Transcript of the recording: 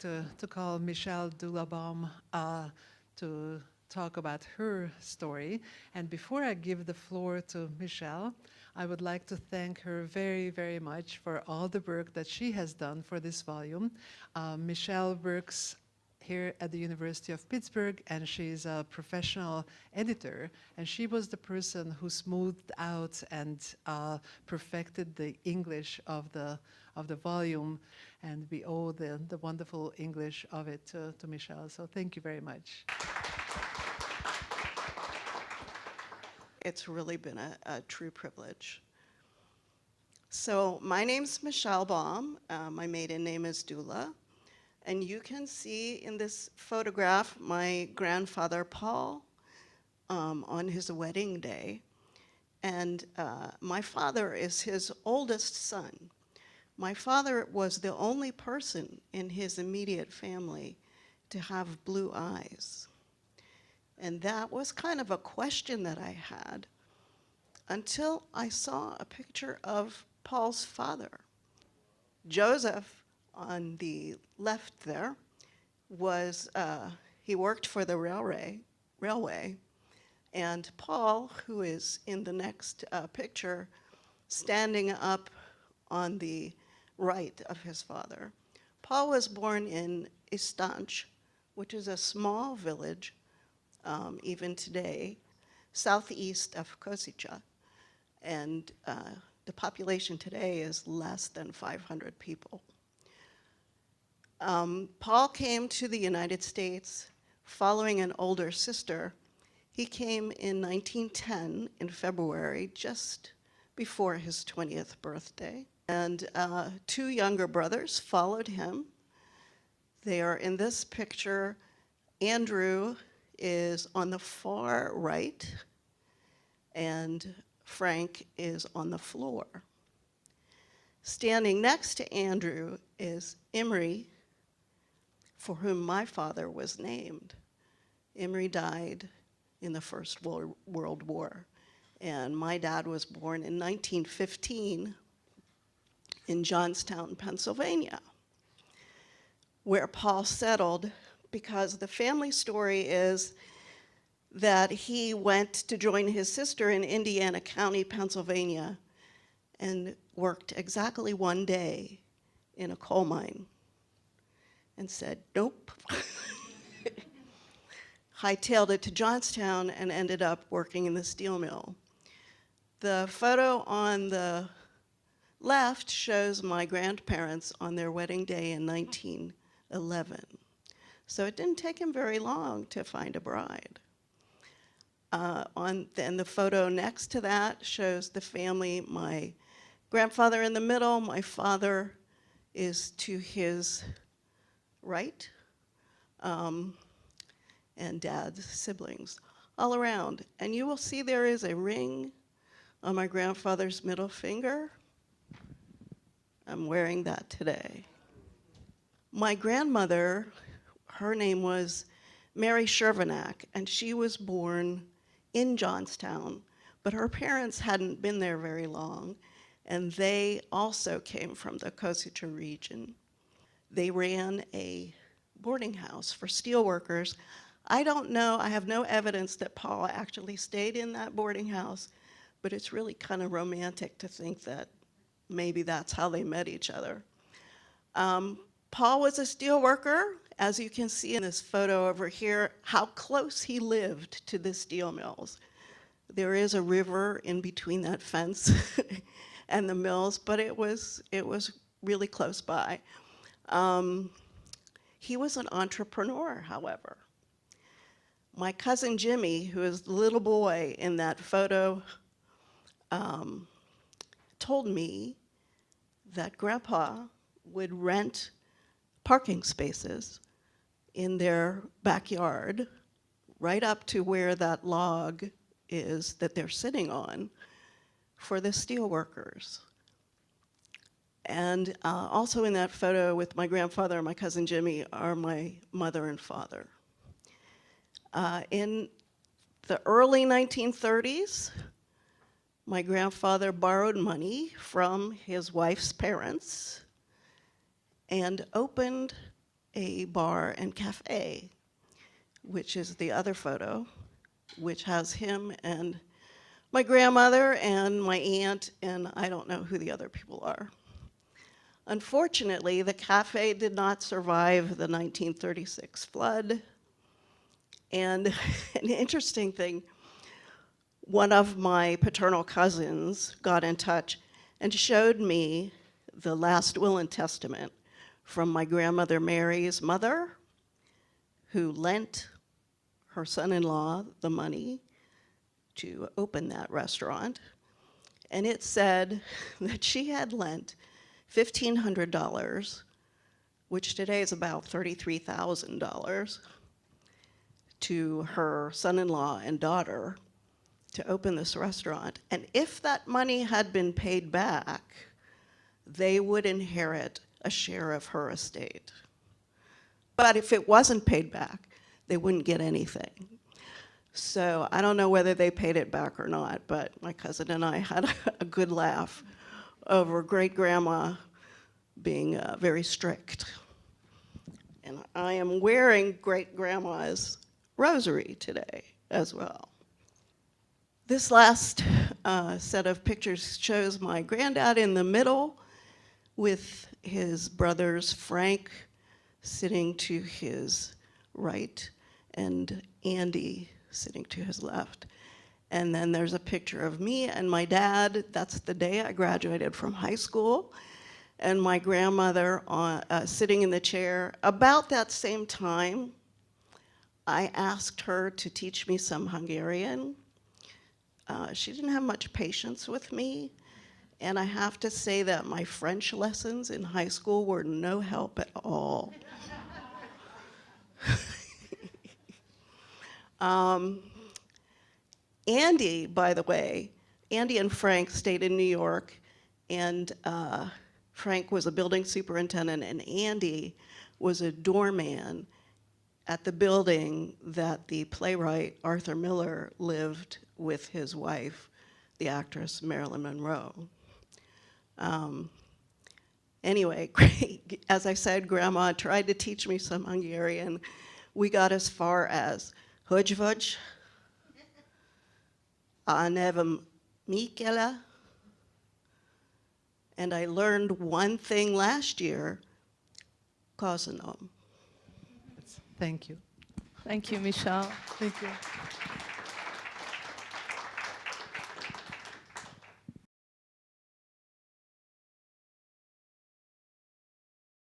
like to call Michele Dula Baum to talk about her story. And before I give the floor to Michele, I would like to thank her very, very much for all the work that she has done for this volume. Michele works here at the University of Pittsburgh, and she's a professional editor, and she was the person who smoothed out and perfected the English of the volume, and we owe the wonderful English of it to Michele. So thank you very much. It's really been a true privilege. So my name's Michele Baum. My maiden name is Dula. And you can see in this photograph my grandfather, Paul, on his wedding day. And my father is his oldest son. My father was the only person in his immediate family to have blue eyes. And that was kind of a question that I had until I saw a picture of Paul's father. Joseph, on the left there, was, he worked for the railway, and Paul, who is in the next picture, standing up on the right of his father. Paul was born in Istanc, which is a small village, even today, southeast of Košice, and the population today is less than 500 people. Paul came to the United States following an older sister. He came in 1910 in February, just before his 20th birthday. And two younger brothers followed him. They are in this picture. Andrew is on the far right, and Frank is on the floor. Standing next to Andrew is Imre, for whom my father was named. Imre died in the First World War, and my dad was born in 1915 in Johnstown, Pennsylvania, where Paul settled, because the family story is that he went to join his sister in Indiana County, Pennsylvania, and worked exactly one day in a coal mine and said, nope. Hightailed it to Johnstown and ended up working in the steel mill. The photo on the left shows my grandparents on their wedding day in 1911. So it didn't take him very long to find a bride. Then the photo next to that shows the family, my grandfather in the middle, my father is to his right, and dad's siblings all around. And you will see there is a ring on my grandfather's middle finger. I'm wearing that today. My grandmother, her name was Mary Shervanack, and she was born in Johnstown, but her parents hadn't been there very long, and they also came from the Košice region. They ran a boarding house for steelworkers. I don't know, I have no evidence that Paul actually stayed in that boarding house, but it's really kind of romantic to think that maybe that's how they met each other. Paul was a steelworker, as you can see in this photo over here, how close he lived to the steel mills. There is a river in between that fence and the mills, but it was really close by. He was an entrepreneur, however. My cousin Jimmy, who is the little boy in that photo, told me that Grandpa would rent parking spaces in their backyard right up to where that log is that they're sitting on for the steel workers. And also in that photo with my grandfather and my cousin Jimmy are my mother and father. In the early 1930s, my grandfather borrowed money from his wife's parents and opened a bar and cafe, which is the other photo, which has him and my grandmother and my aunt, and I don't know who the other people are. Unfortunately, the cafe did not survive the 1936 flood. And an interesting thing, one of my paternal cousins got in touch and showed me the last will and testament from my grandmother Mary's mother, who lent her son-in-law the money to open that restaurant. And it said that she had lent $1,500, which today is about $33,000, to her son-in-law and daughter to open this restaurant. And if that money had been paid back, they would inherit a share of her estate. But if it wasn't paid back, they wouldn't get anything. So I don't know whether they paid it back or not, but my cousin and I had a good laugh over great-grandma being very strict. And I am wearing great-grandma's rosary today as well. This last set of pictures shows my granddad in the middle with his brothers Frank sitting to his right and Andy sitting to his left. And then there's a picture of me and my dad. That's the day I graduated from high school. And my grandmother sitting in the chair. About that same time, I asked her to teach me some Hungarian. She didn't have much patience with me. And I have to say that my French lessons in high school were no help at all. Andy, by the way, Andy and Frank stayed in New York, and Frank was a building superintendent, and Andy was a doorman at the building that the playwright Arthur Miller lived with his wife, the actress Marilyn Monroe. Anyway, as I said, Grandma tried to teach me some Hungarian. We got as far as hogy vagy, a nevem Michele, and I learned one thing last year, köszönöm. Thank you. Thank you, Michele. Thank you.